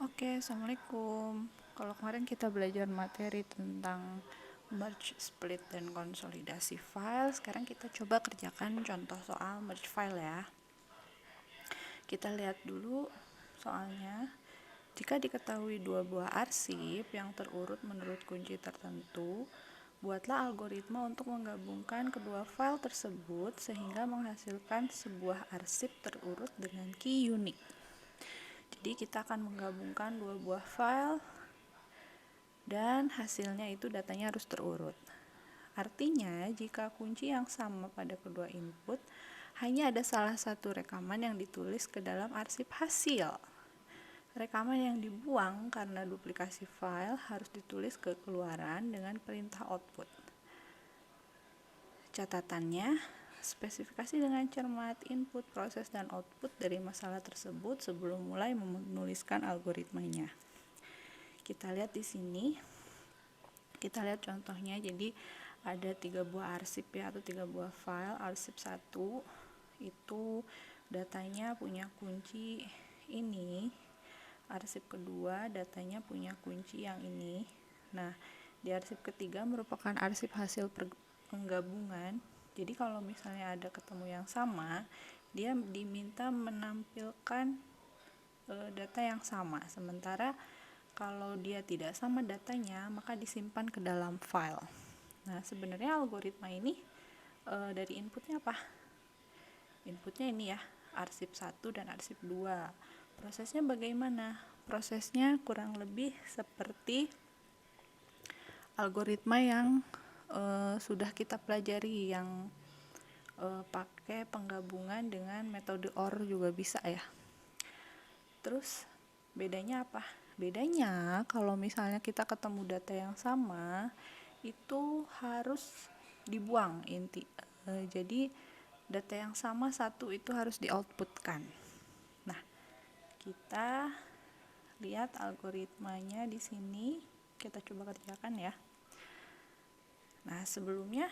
Oke, Assalamualaikum. Kalau kemarin kita belajar materi tentang merge, split, dan konsolidasi file, sekarang kita coba kerjakan contoh soal merge file ya. Kita lihat dulu soalnya. Jika diketahui dua buah arsip yang terurut menurut kunci tertentu, buatlah algoritma untuk menggabungkan kedua file tersebut sehingga menghasilkan sebuah arsip terurut dengan key unik. Jadi kita akan menggabungkan dua buah file dan hasilnya itu datanya harus terurut. Artinya, jika kunci yang sama pada kedua input, hanya ada salah satu rekaman yang ditulis ke dalam arsip hasil. Rekaman yang dibuang karena duplikasi file harus ditulis ke keluaran dengan perintah output. Catatannya, spesifikasi dengan cermat input, proses, dan output dari masalah tersebut sebelum mulai menuliskan algoritmanya. Kita lihat di sini. Kita lihat contohnya. Jadi ada 3 buah arsip ya, atau 3 buah file. Arsip 1 itu datanya punya kunci ini. Arsip kedua datanya punya kunci yang ini. Nah, di arsip ketiga merupakan arsip hasil penggabungan. Jadi kalau misalnya ada ketemu yang sama, dia diminta menampilkan data yang sama. Sementara kalau dia tidak sama datanya, maka disimpan ke dalam file. Nah, sebenarnya algoritma ini dari inputnya apa? Inputnya ini ya, arsip 1 dan arsip 2. Prosesnya bagaimana? Prosesnya kurang lebih seperti algoritma yang sudah kita pelajari, yang pakai penggabungan dengan metode OR juga bisa ya. Terus bedanya apa? Bedanya kalau misalnya kita ketemu data yang sama, itu harus dibuang jadi data yang sama satu itu harus di-outputkan. Nah, kita lihat algoritmanya di sini. Kita coba kerjakan ya. Nah, sebelumnya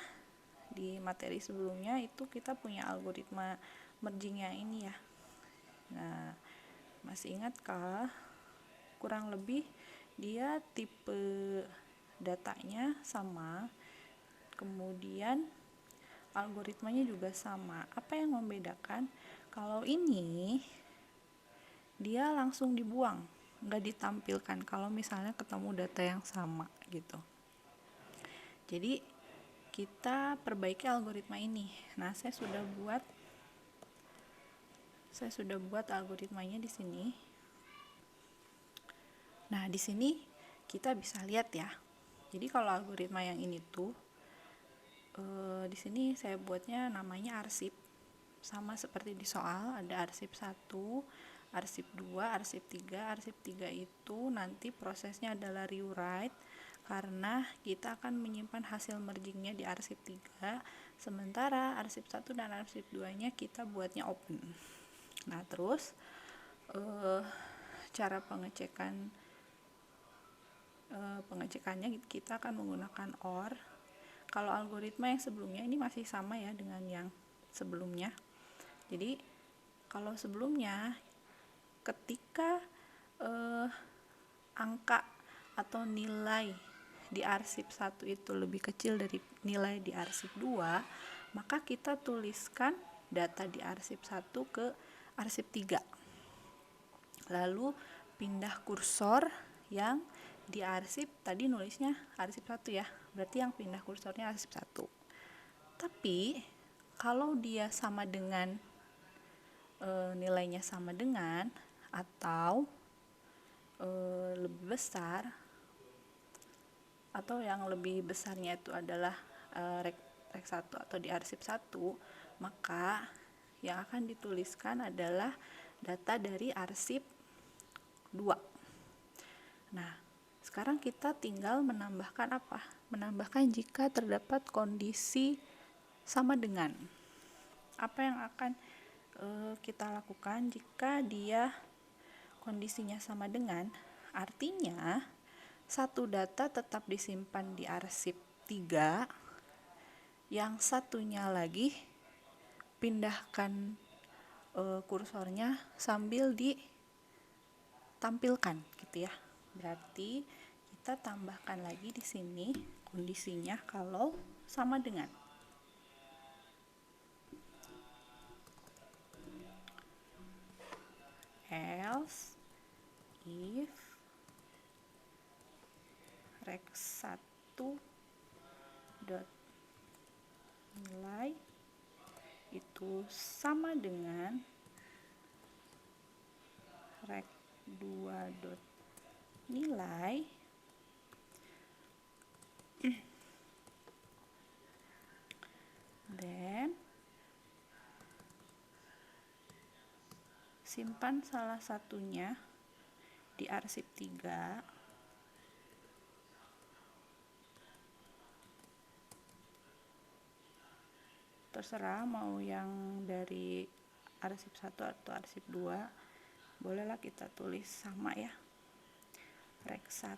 di materi sebelumnya itu kita punya algoritma merging yang ini ya. Nah, masih ingatkah? Kurang lebih dia tipe datanya sama, kemudian algoritmanya juga sama. Apa yang membedakan? Kalau ini dia langsung dibuang, nggak ditampilkan kalau misalnya ketemu data yang sama gitu. Jadi kita perbaiki algoritma ini. Nah, saya sudah buat algoritmanya di sini. Nah, di sini kita bisa lihat ya. Jadi kalau algoritma yang ini tuh di sini saya buatnya namanya arsip. Sama seperti di soal, ada arsip 1, arsip 2, arsip 3. Arsip 3 itu nanti prosesnya adalah rewrite karena kita akan menyimpan hasil mergingnya di arsip 3. Sementara arsip 1 dan arsip 2-nya kita buatnya open. Nah, terus cara pengecekannya kita akan menggunakan OR. Kalau algoritma yang sebelumnya ini masih sama ya dengan yang sebelumnya. Jadi kalau sebelumnya ketika angka atau nilai di arsip 1 itu lebih kecil dari nilai di arsip 2, maka kita tuliskan data di arsip 1 ke arsip 3. Lalu pindah kursor yang di arsip tadi nulisnya arsip 1 ya. Berarti yang pindah kursornya arsip 1. Tapi kalau dia sama dengan nilainya sama dengan atau lebih besar, atau yang lebih besarnya itu adalah rek 1 atau di arsip 1, maka yang akan dituliskan adalah data dari arsip 2. Nah, sekarang kita tinggal menambahkan apa? Menambahkan jika terdapat kondisi sama dengan. Apa yang akan kita lakukan jika dia kondisinya sama dengan? Artinya satu data tetap disimpan di arsip 3, yang satunya lagi pindahkan kursornya sambil tampilkan gitu ya. Berarti kita tambahkan lagi di sini kondisinya kalau sama dengan. Else if rek 1 dot nilai itu sama dengan rek 2 dot nilai, then simpan salah satunya di arsip 3, terserah mau yang dari arsip 1 atau arsip 2, bolehlah kita tulis sama ya, rek 1,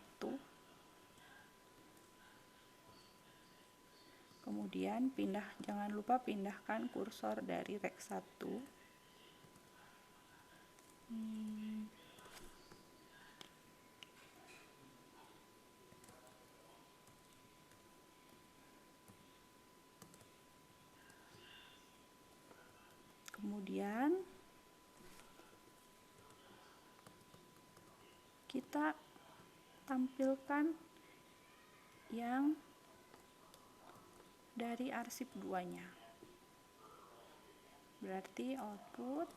kemudian jangan lupa pindahkan kursor dari rek 1 kemudian kita tampilkan yang dari arsip 2-nya. Berarti output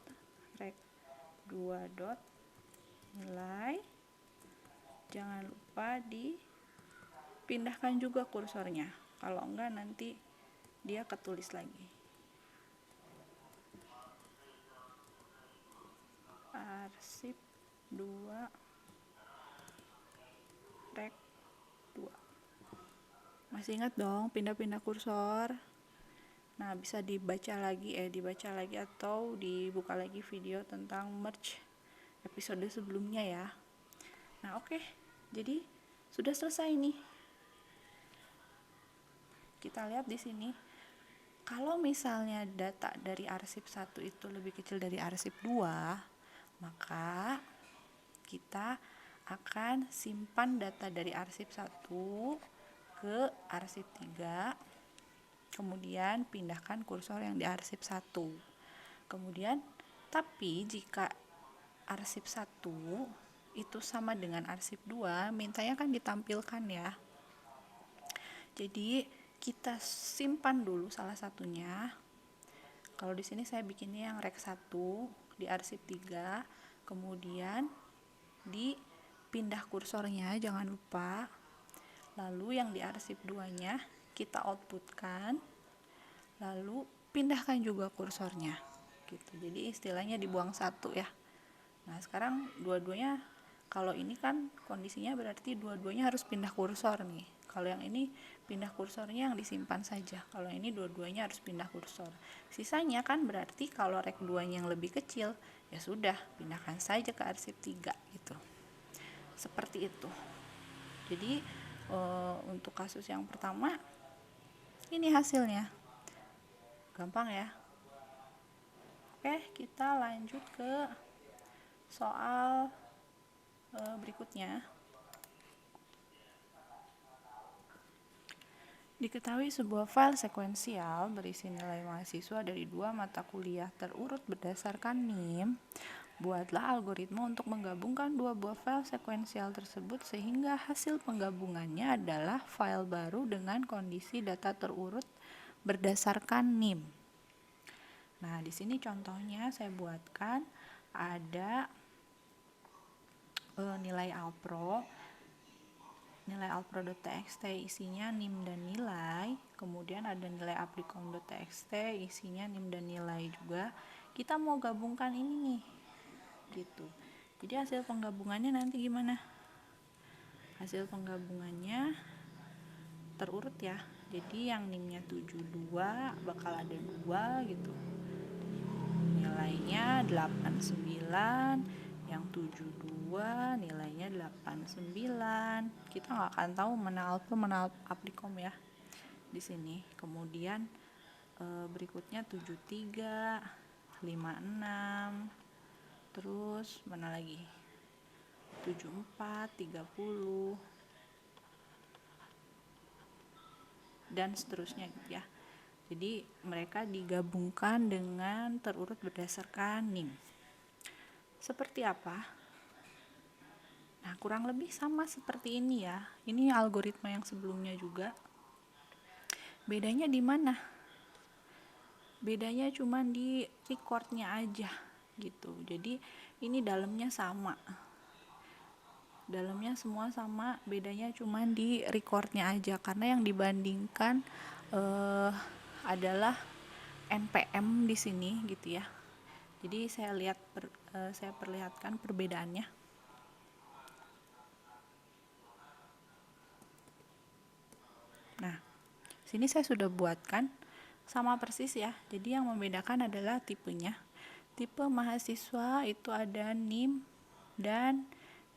rek 2 dot nilai, jangan lupa dipindahkan juga kursornya, kalau enggak nanti dia ketulis lagi. Arsip 2 rek 2. Masih ingat dong pindah-pindah kursor? Nah, bisa dibaca lagi atau dibuka lagi video tentang merge episode sebelumnya ya. Nah, oke. Jadi sudah selesai nih. Kita lihat di sini. Kalau misalnya data dari arsip 1 itu lebih kecil dari arsip 2, maka kita akan simpan data dari arsip 1 ke arsip 3, kemudian pindahkan kursor yang di arsip 1. Kemudian, tapi jika arsip 1 itu sama dengan arsip 2, mintanya kan ditampilkan ya. Jadi, kita simpan dulu salah satunya. Kalau di sini saya bikinnya yang rek 1 di arsip 3, kemudian dipindah kursornya, jangan lupa. Lalu yang di arsip 2-nya kita outputkan, lalu pindahkan juga kursornya gitu. Jadi istilahnya dibuang 1 ya. Nah, sekarang dua-duanya, kalau ini kan kondisinya berarti dua-duanya harus pindah kursor nih. Kalau yang ini pindah kursornya, yang disimpan saja. Kalau ini dua-duanya harus pindah kursor. Sisanya kan berarti kalau rek 2-nya yang lebih kecil, ya sudah, pindahkan saja ke arsip 3 gitu. Seperti itu. Jadi untuk kasus yang pertama ini hasilnya, gampang ya. Oke, kita lanjut ke soal berikutnya. Diketahui sebuah file sekuensial berisi nilai mahasiswa dari 2 mata kuliah terurut berdasarkan NIM. Buatlah algoritma untuk menggabungkan 2 buah file sekuensial tersebut sehingga hasil penggabungannya adalah file baru dengan kondisi data terurut berdasarkan NIM. Nah, di sini contohnya saya buatkan ada nilai alpro.txt isinya NIM dan nilai, kemudian ada nilai aplicom.txt isinya NIM dan nilai juga. Kita mau gabungkan ini nih gitu. Jadi hasil penggabungannya nanti gimana? Hasil penggabungannya terurut ya. Jadi yang NIM-nya 72 bakal ada 2 gitu. Nilainya 89, yang 72 nilainya 89. Kita nggak akan tahu mana alpro mana aplicom ya di sini. Kemudian berikutnya 73, 56, terus mana lagi? 74, 30, dan seterusnya gitu ya. Jadi mereka digabungkan dengan terurut berdasarkan NIM. Seperti apa? Nah, kurang lebih sama seperti ini ya. Ini algoritma yang sebelumnya juga. Bedanya di mana? Bedanya cuma di recordnya aja gitu. Jadi ini dalamnya sama. Dalamnya semua sama, bedanya cuma di recordnya aja, karena yang dibandingkan adalah NPM di sini gitu ya. Jadi saya perlihatkan perbedaannya. Nah, sini saya sudah buatkan sama persis ya. Jadi yang membedakan adalah tipenya. Tipe mahasiswa itu ada NIM dan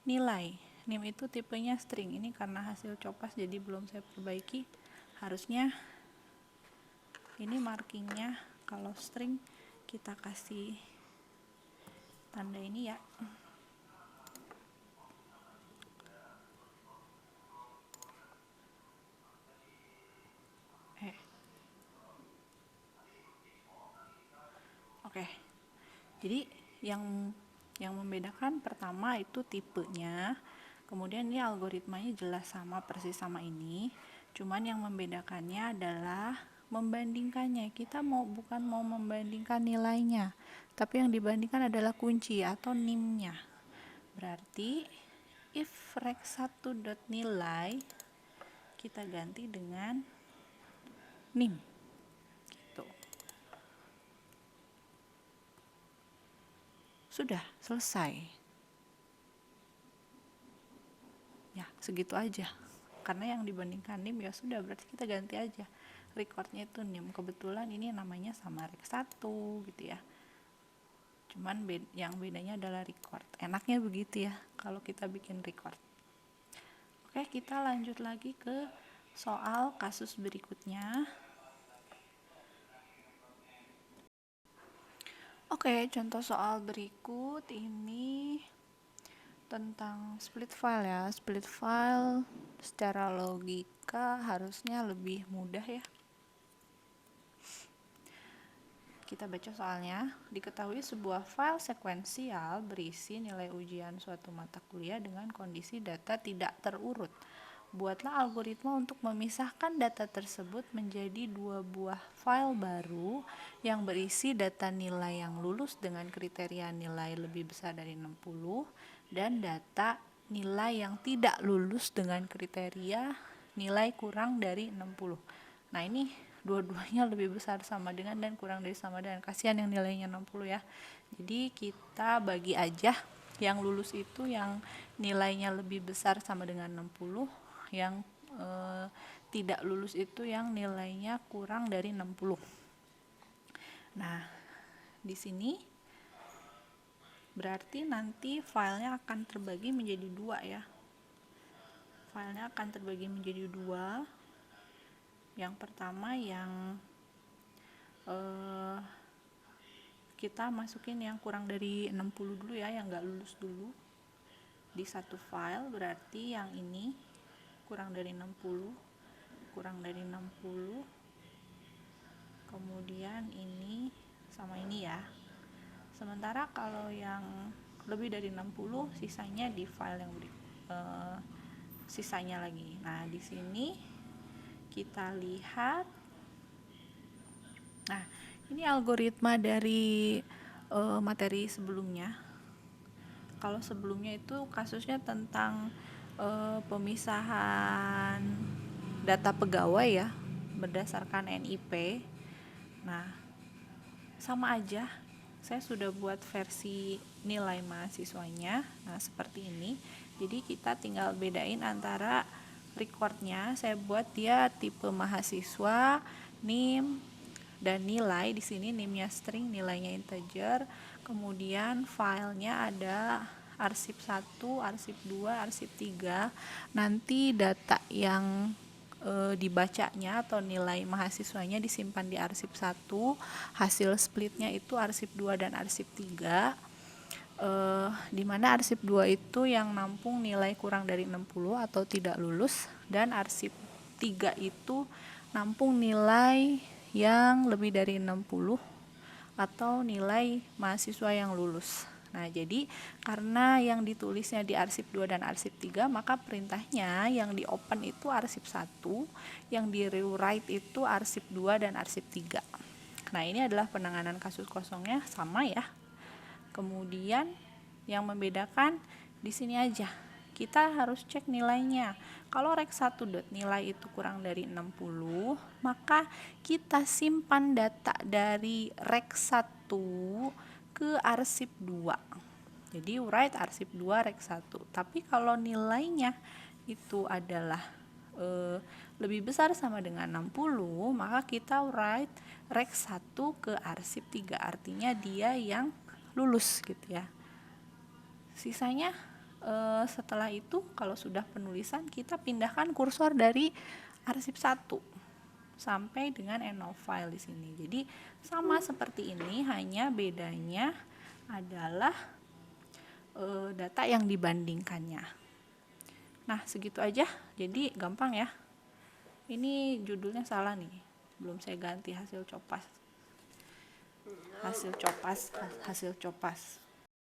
nilai. NIM itu tipenya string. Ini karena hasil copas jadi belum saya perbaiki. Harusnya ini markingnya kalau string kita kasih tanda ini ya. Oke. Jadi yang membedakan pertama itu tipenya. Kemudian ini algoritmanya jelas sama persis sama ini. Cuman yang membedakannya adalah membandingkannya. Kita bukan mau membandingkan nilainya, tapi yang dibandingkan adalah kunci atau NIM-nya. Berarti if rek1.nilai kita ganti dengan NIM. Gitu. Sudah selesai. Ya, segitu aja. Karena yang dibandingkan NIM ya sudah, berarti kita ganti aja. Recordnya itu NIM. Kebetulan ini namanya sama rek1 gitu ya. Cuman yang bedanya adalah record. Enaknya begitu ya kalau kita bikin record. Oke, kita lanjut lagi ke soal kasus berikutnya. Oke, contoh soal berikut ini tentang split file ya. Split file secara logika harusnya lebih mudah ya. Kita baca soalnya. Diketahui sebuah file sekuensial berisi nilai ujian suatu mata kuliah dengan kondisi data tidak terurut. Buatlah algoritma untuk memisahkan data tersebut menjadi dua buah file baru yang berisi data nilai yang lulus dengan kriteria nilai lebih besar dari 60 dan data nilai yang tidak lulus dengan kriteria nilai kurang dari 60. Nah, ini dua-duanya lebih besar sama dengan dan kurang dari sama dengan. Kasihan yang nilainya 60 ya. Jadi kita bagi aja yang lulus itu yang nilainya lebih besar sama dengan 60, yang tidak lulus itu yang nilainya kurang dari 60. Nah, di sini berarti nanti filenya akan terbagi menjadi dua ya. Filenya akan terbagi menjadi dua. Yang pertama yang kita masukin yang kurang dari 60 dulu ya, yang nggak lulus dulu di satu file. Berarti yang ini kurang dari 60, kurang dari 60, kemudian ini sama ini ya. Sementara kalau yang lebih dari 60 sisanya di file yang sisanya lagi. Nah, di sini kita lihat. Nah, ini algoritma dari materi sebelumnya. Kalau sebelumnya itu kasusnya tentang pemisahan data pegawai ya berdasarkan NIP. Nah, sama aja. Saya sudah buat versi nilai mahasiswanya. Nah, seperti ini. Jadi kita tinggal bedain antara recordnya. Saya buat dia tipe mahasiswa, NIM, dan nilai. Di sini NIM-nya string, nilainya integer. Kemudian filenya ada arsip 1, arsip 2, arsip 3. Nanti data yang dibacanya atau nilai mahasiswanya disimpan di arsip 1, hasil splitnya itu arsip 2 dan arsip 3. di mana arsip 2 itu yang nampung nilai kurang dari 60 atau tidak lulus, dan arsip 3 itu nampung nilai yang lebih dari 60 atau nilai mahasiswa yang lulus. Nah, jadi karena yang ditulisnya di arsip 2 dan arsip 3, maka perintahnya yang di open itu arsip 1, yang di rewrite itu arsip 2 dan arsip 3. Nah, ini adalah penanganan kasus kosongnya sama ya. Kemudian yang membedakan di sini aja. Kita harus cek nilainya. Kalau rek 1 nilai itu kurang dari 60, maka kita simpan data dari rek 1 ke arsip 2. Jadi write arsip 2 rek 1. Tapi kalau nilainya itu adalah lebih besar sama dengan 60, maka kita write rek 1 ke arsip 3. Artinya dia yang lulus gitu ya. Sisanya setelah itu kalau sudah penulisan, kita pindahkan kursor dari arsip 1 sampai dengan end of file di sini. Jadi sama seperti ini, hanya bedanya adalah data yang dibandingkannya. Nah, segitu aja. Jadi gampang ya. Ini judulnya salah nih. Belum saya ganti hasil copas. Hasil copas.